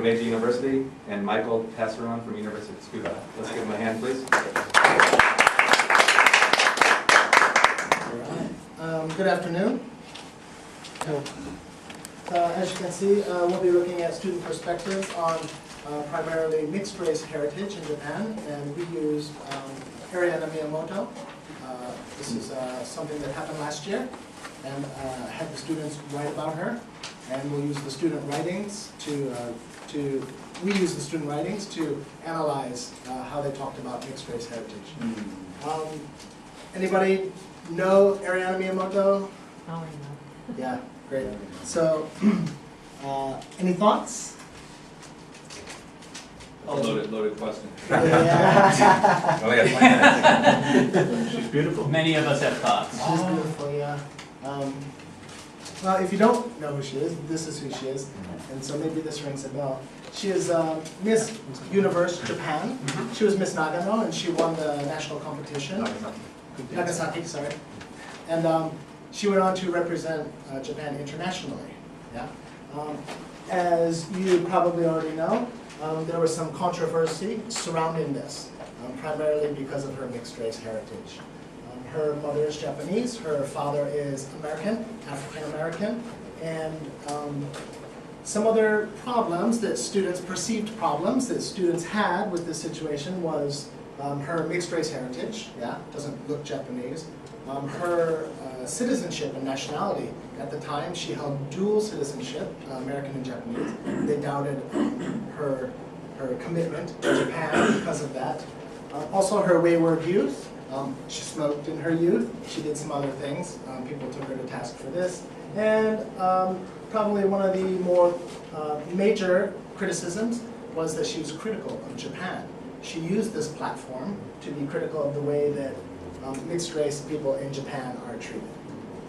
from Meiji University, and Michael Tasseron from University of Tsukuba. Let's give them a hand, please. All right. Good afternoon. As you can see, we'll be looking at student perspectives on primarily mixed race heritage in Japan, and we used Ariana MIyamoto. This is something that happened last year, and had the students write about her, and we'll use the student writings we use the student writings to analyze how they talked about mixed race heritage. Anybody know Ariana MIyamoto? Oh, I know. Yeah, great. So, any thoughts? Loaded question. Yeah. Only got 5 minutes. She's beautiful. Many of us have thoughts. She's beautiful, yeah. Well, if you don't know who she is, this is who she is, and so maybe this rings a bell. She is Miss Universe Japan. She was Miss Nagano, and she won the national competition. Nagasaki, sorry. And she went on to represent Japan internationally. Yeah. As you probably already know, there was some controversy surrounding this, primarily because of her mixed race heritage. Her mother is Japanese, her father is American, African American, and some other problems that students, perceived problems that students had with this situation was her mixed race heritage, yeah, doesn't look Japanese. Her citizenship and nationality. At the time, she held dual citizenship, American and Japanese. They doubted her commitment to Japan because of that. Also, her wayward youth. She smoked in her youth. She did some other things. People took her to task for this. And probably one of the more major criticisms was that she was critical of Japan. She used this platform to be critical of the way that mixed race people in Japan are treated.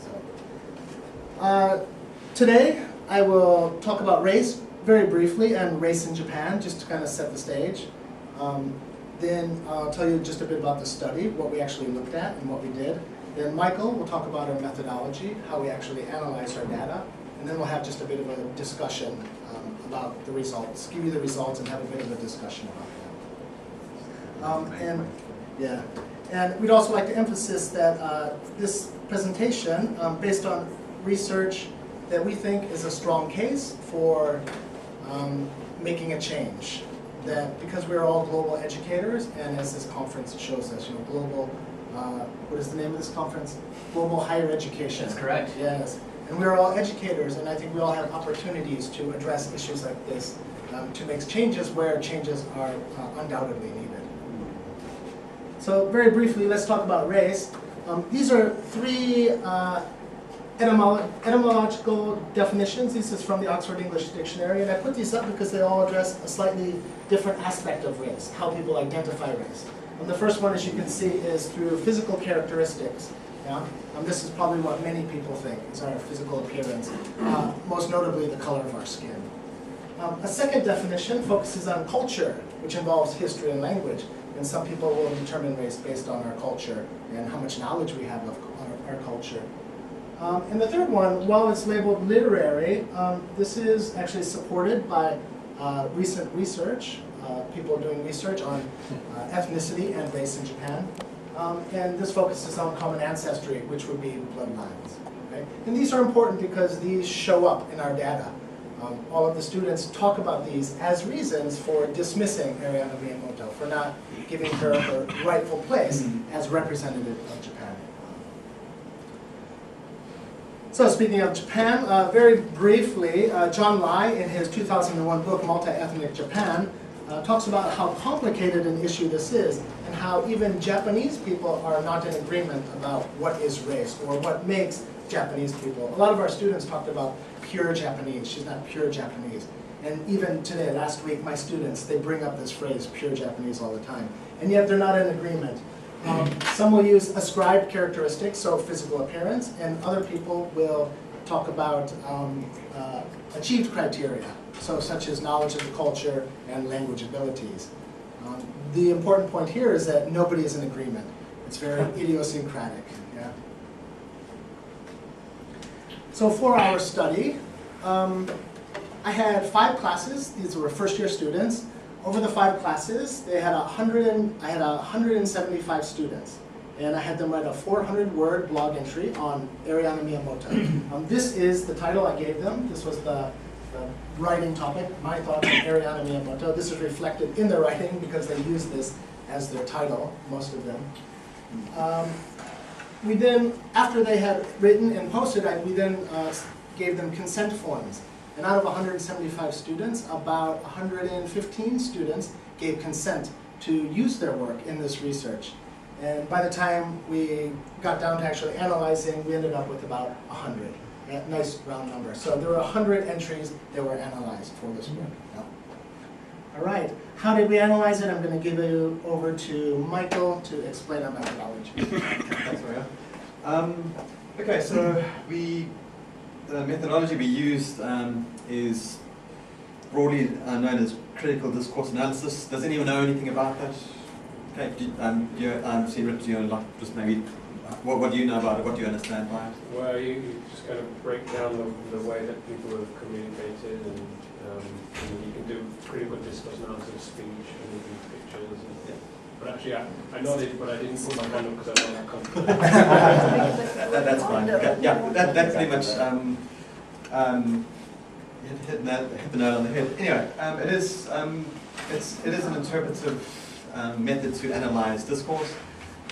So, today I will talk about race very briefly and race in Japan, just to kind of set the stage. Then I'll tell you just a bit about the study, what we actually looked at and what we did. Then Michael will talk about our methodology, how we actually analyze our data, and then we'll have just a bit of a discussion about the results, give you the results and have a bit of a discussion about them. And we'd also like to emphasize that this presentation, based on research that we think is a strong case for making a change. That because we're all global educators, and as this conference shows us, global, what is the name of this conference? Global Higher Education. That's correct. Yes. And we're all educators, and I think we all have opportunities to address issues like this, to make changes where changes are undoubtedly needed. So very briefly, let's talk about race. These are 3 etymological definitions. This is from the Oxford English Dictionary, and I put these up because they all address a slightly different aspect of race, how people identify race. And the first one, as you can see, is through physical characteristics. Yeah? This is probably what many people think is our physical appearance, most notably the color of our skin. A second definition focuses on culture, which involves history and language. And some people will determine race based on our culture and how much knowledge we have of our culture. And the third one, while it's labeled literary, this is actually supported by recent research, people doing research on ethnicity and race in Japan. And this focuses on common ancestry, which would be bloodlines. Right? And these are important because these show up in our data. All of the students talk about these as reasons for dismissing Ariana MIyamoto, for not giving her her rightful place as representative of Japan. So speaking of Japan, very briefly, John Lai, in his 2001 book, Multi-Ethnic Japan, talks about how complicated an issue this is, and how even Japanese people are not in agreement about what is race, or what makes Japanese people. A lot of our students talked about pure Japanese. She's not pure Japanese. And even today, last week, my students, they bring up this phrase, pure Japanese, all the time. And yet they're not in agreement. Some will use ascribed characteristics, so physical appearance, and other people will talk about achieved criteria, so such as knowledge of the culture and language abilities. The important point here is that nobody is in agreement. It's very idiosyncratic. Yeah? So for our study, I had 5 classes. These were first-year students. Over the 5 classes, I had 175 students. And I had them write a 400-word blog entry on Ariana Miyamoto. This is the title I gave them. This was the writing topic, my thoughts on Ariana Miyamoto. This is reflected in the writing because they use this as their title, most of them. We then, after they had written and posted, we then gave them consent forms. And out of 175 students, about 115 students gave consent to use their work in this research. And by the time we got down to actually analyzing, we ended up with about 100. A nice round number. So there were 100 entries that were analyzed for this work. Yeah. All right. How did we analyze it? I'm going to give it over to Michael to explain our methodology. Thanks, Maria. Okay, so the methodology we used is broadly known as critical discourse analysis. Does anyone know anything about that? Okay, see, Rich, just maybe, what do you know about it? What do you understand by it? Well, you just kind of break down the way that people have communicated, and you can do critical discourse analysis of speech, and you do pictures. And, Yeah. But actually, I nodded, but I didn't put my hand up because I know that comes. That's fine. Okay. Yeah, that's pretty much hit the nail on the head. Anyway, it is an interpretive method to analyze discourse.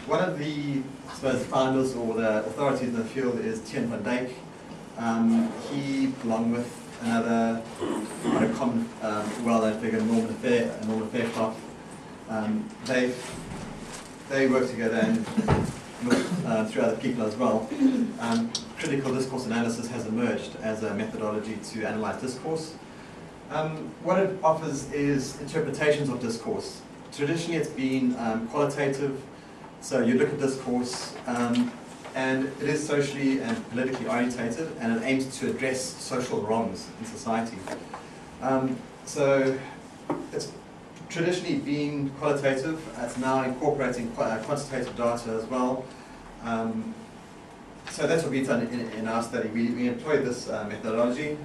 One of the, I suppose, founders or the authorities in the field is Thien van Dijk. He, along with another quite a common, well-known figure, Norman Fairclough, they work together and with through other people as well. Critical discourse analysis has emerged as a methodology to analyze discourse. What it offers is interpretations of discourse. Traditionally, it's been qualitative, so you look at discourse, and it is socially and politically orientated, and it aims to address social wrongs in society. So it's traditionally been qualitative. It's now incorporating quantitative data as well. So that's what we've done in our study. We employed this methodology,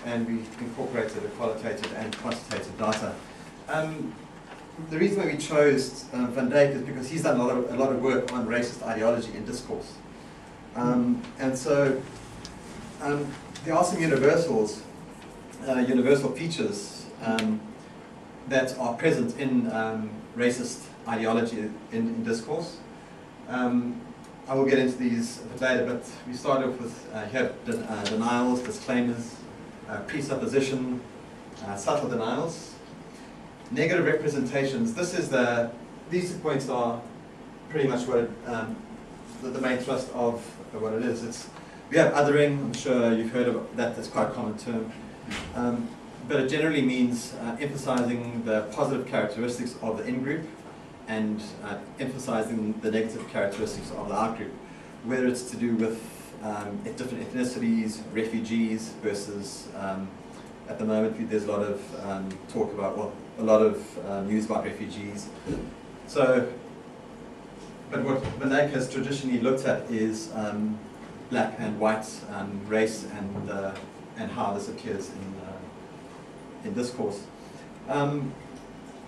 and we incorporated the qualitative and quantitative data. The reason why we chose Van Dijk is because he's done a lot of work on racist ideology in discourse. And so there are some universal features that are present in racist ideology in discourse. I will get into these a bit later, but we start off with here denials, disclaimers, presupposition, subtle denials, negative representations. These points are pretty much what the main thrust of what it is. We have othering. I'm sure you've heard of that. That's quite a common term. But it generally means emphasizing the positive characteristics of the in-group and emphasizing the negative characteristics of the out-group, whether it's to do with different ethnicities, refugees versus, at the moment there's a lot of talk about, well, a lot of news about refugees. So, but what Van Dijk has traditionally looked at is black and white race and how this appears in discourse.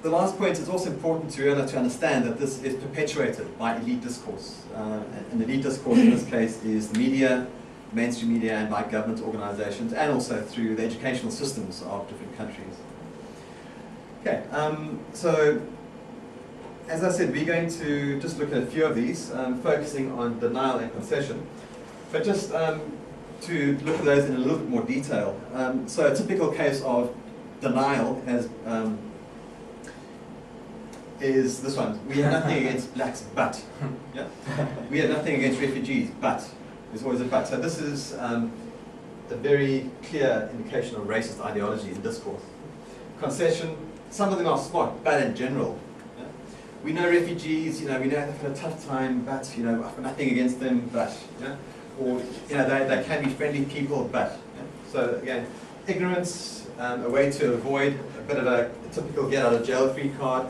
The last point, is also important to understand that this is perpetuated by elite discourse. And elite discourse in this case is the media, mainstream media, and by government organizations, and also through the educational systems of different countries. Okay, so as I said, we're going to just look at a few of these, focusing on denial and concession. But just to look at those in a little bit more detail. So a typical case of denial is this one. We have nothing against blacks, but. Yeah? We have nothing against refugees, but. There's always a but. So this is a very clear indication of racist ideology in discourse. Concession, some of them are smart, but in general. Yeah? We know refugees, we know they've had a tough time, but, I've got nothing against them, but. Yeah? Or, they can be friendly people, but. Yeah? So again, ignorance, a way to avoid a bit of a typical get out of jail free card.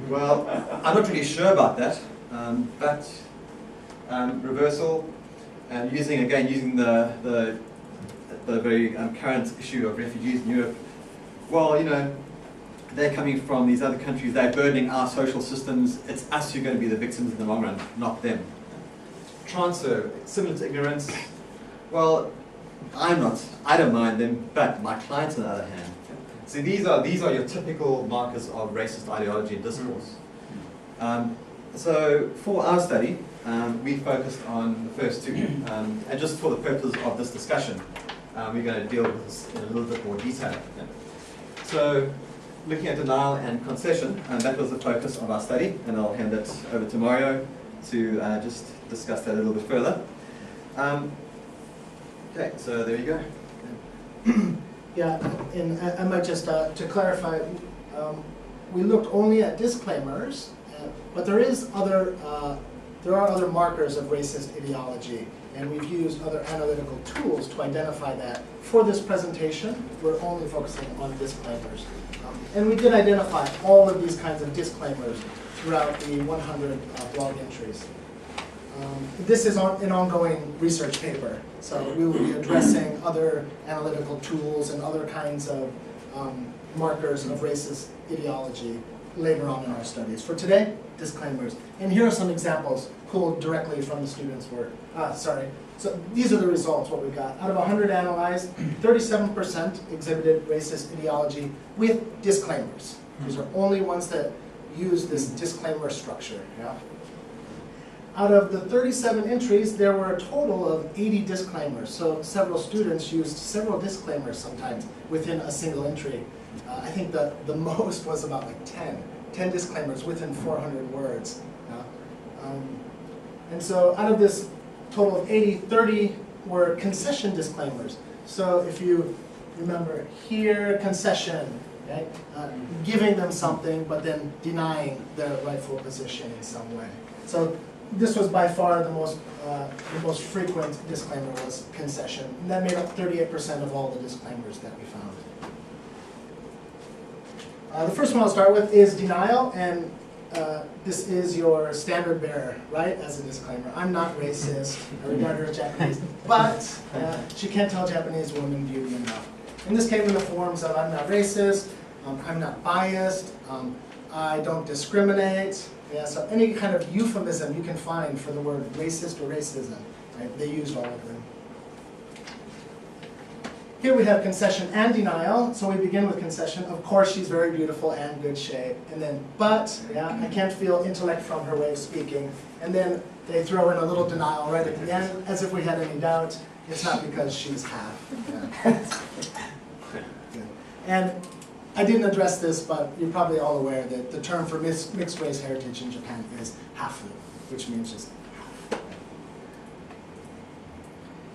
Well, I'm not really sure about that, but reversal, and using the the very current issue of refugees in Europe. Well, you know, they're coming from these other countries, they're burdening our social systems, it's us who are going to be the victims in the long run, not them. Transfer, similar to ignorance, well, I don't mind them, but my clients on the other hand. So these are your typical markers of racist ideology and discourse. So for our study, we focused on the first two, and just for the purpose of this discussion, we're going to deal with this in a little bit more detail. So looking at denial and concession, that was the focus of our study, and I'll hand it over to Mario to just discuss that a little bit further. Okay, so there you go. Yeah, and I might just, to clarify, we looked only at disclaimers, but there are other markers of racist ideology, and we've used other analytical tools to identify that. For this presentation, we're only focusing on disclaimers. And we did identify all of these kinds of disclaimers throughout the 100 blog entries. This is an ongoing research paper, so we will be addressing other analytical tools and other kinds of markers of racist ideology later on in our studies. For today, disclaimers. And here are some examples pulled directly from the students' work. So these are the results, what we got. Out of 100 analyzed, 37% exhibited racist ideology with disclaimers. These are only ones that use this disclaimer structure. Yeah? Out of the 37 entries, there were a total of 80 disclaimers. So several students used several disclaimers sometimes within a single entry. I think that the most was about like 10 disclaimers within 400 words. And so out of this total of 80, 30 were concession disclaimers. So if you remember here, concession, right? Giving them something, but then denying their rightful position in some way. So this was by far the most frequent disclaimer was concession. And that made up 38% of all the disclaimers that we found. The first one I'll start with is denial, and this is your standard bearer, right, as a disclaimer. I'm not racist, I regard her as Japanese, but she can't tell Japanese woman beauty enough. And this came in the forms of I'm not racist, I'm not biased, I don't discriminate. Yeah, so any kind of euphemism you can find for the word racist or racism, right, they used all of them. Here we have concession and denial. So we begin with concession. Of course, she's very beautiful and good shape. And then, but, yeah, I can't feel intellect from her way of speaking. And then they throw in a little denial right at the end, as if we had any doubt. It's not because she's half. Yeah. And I didn't address this, but you're probably all aware that the term for mixed race heritage in Japan is hafu, which means just half.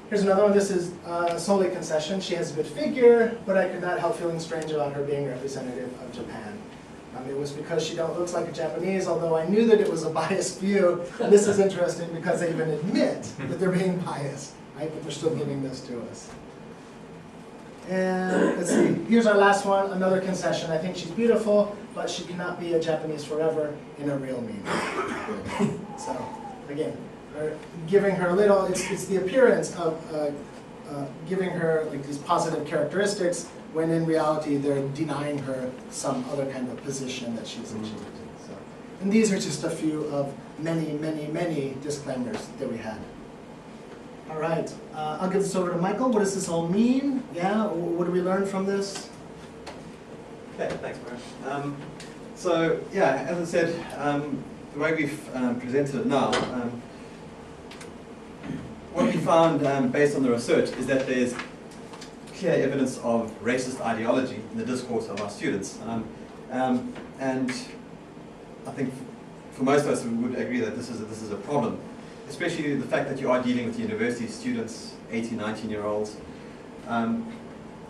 Here's another one. This is solely concession. She has a good figure, but I could not help feeling strange about her being representative of Japan. It was because she looks like a Japanese, although I knew that it was a biased view. And this is interesting because they even admit that they're being biased, right? But they're still giving this to us. And let's see, here's our last one, another concession. I think she's beautiful, but she cannot be a Japanese forever in a real meaning. So, again, giving her a little, it's the appearance of giving her like these positive characteristics, when in reality they're denying her some other kind of position that she's achieved. So, and these are just a few of many, many, many disclaimers that we had. All right, I'll give this over to Michael. What does this all mean? Yeah, what do we learn from this? Okay, thanks, Mario. So, yeah, as I said, the way we've presented it now, what we found based on the research is that there's clear evidence of racist ideology in the discourse of our students. And I think for most of us we would agree that this is a problem, especially the fact that you are dealing with university students, 18, 19-year-olds.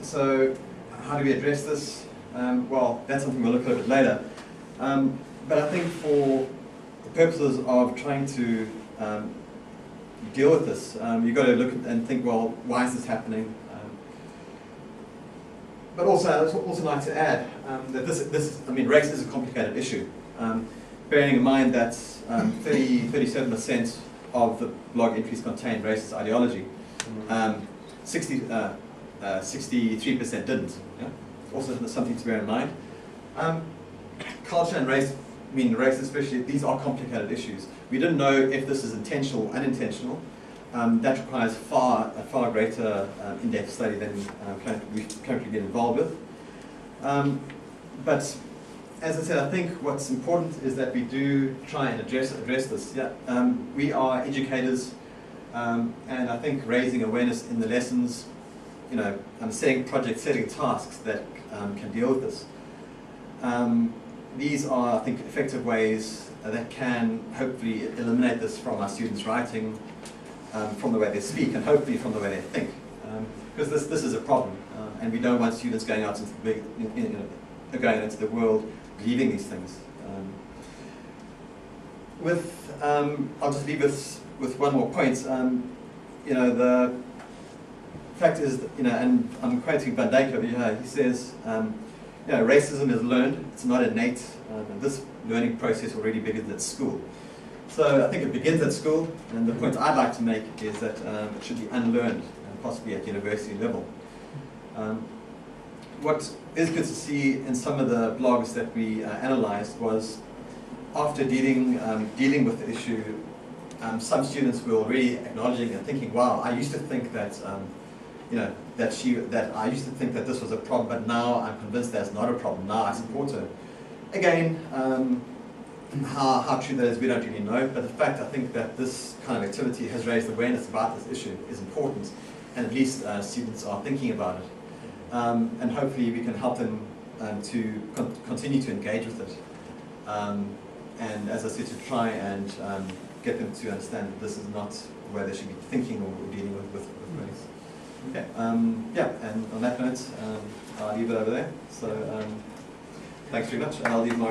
So how do we address this? Well, that's something we'll look at a bit later. But I think for the purposes of trying to deal with this, you've got to look at and think, well, why is this happening? But also, I'd also like to add that race is a complicated issue. Bearing in mind that 37% of the blog entries contain racist ideology. 63% didn't. Yeah? Also something to bear in mind. Culture and race, I mean race especially, these are complicated issues. We don't know if this is intentional or unintentional. That requires a far greater in-depth study than we currently get involved with. But as I said, I think what's important is that we do try and address this. Yeah? We are educators, and I think raising awareness in the lessons, setting tasks that can deal with this. These are, I think, effective ways that can hopefully eliminate this from our students' writing, from the way they speak, and hopefully from the way they think. Because this is a problem, and we don't want students going out into the going into the world believing these things. I'll just leave us with one more point. The fact is, and I'm quoting Van Dijk over here. He says, racism is learned; it's not innate. And this learning process already begins at school. So I think it begins at school, and the point I'd like to make is that it should be unlearned, and possibly at university level. What is good to see in some of the blogs that we analyzed was, after dealing with the issue, some students were already acknowledging and thinking, "Wow, I used to think that, I used to think that this was a problem, but now I'm convinced that's not a problem. Now I support her." Again, how true that is, we don't really know. But the fact, I think, that this kind of activity has raised awareness about this issue is important, and at least students are thinking about it. And hopefully we can help them to continue to engage with it. And as I said, to try and get them to understand that this is not where they should be thinking or dealing with race. Okay. And on that note, I'll leave it over there. So thanks very much, and I'll leave my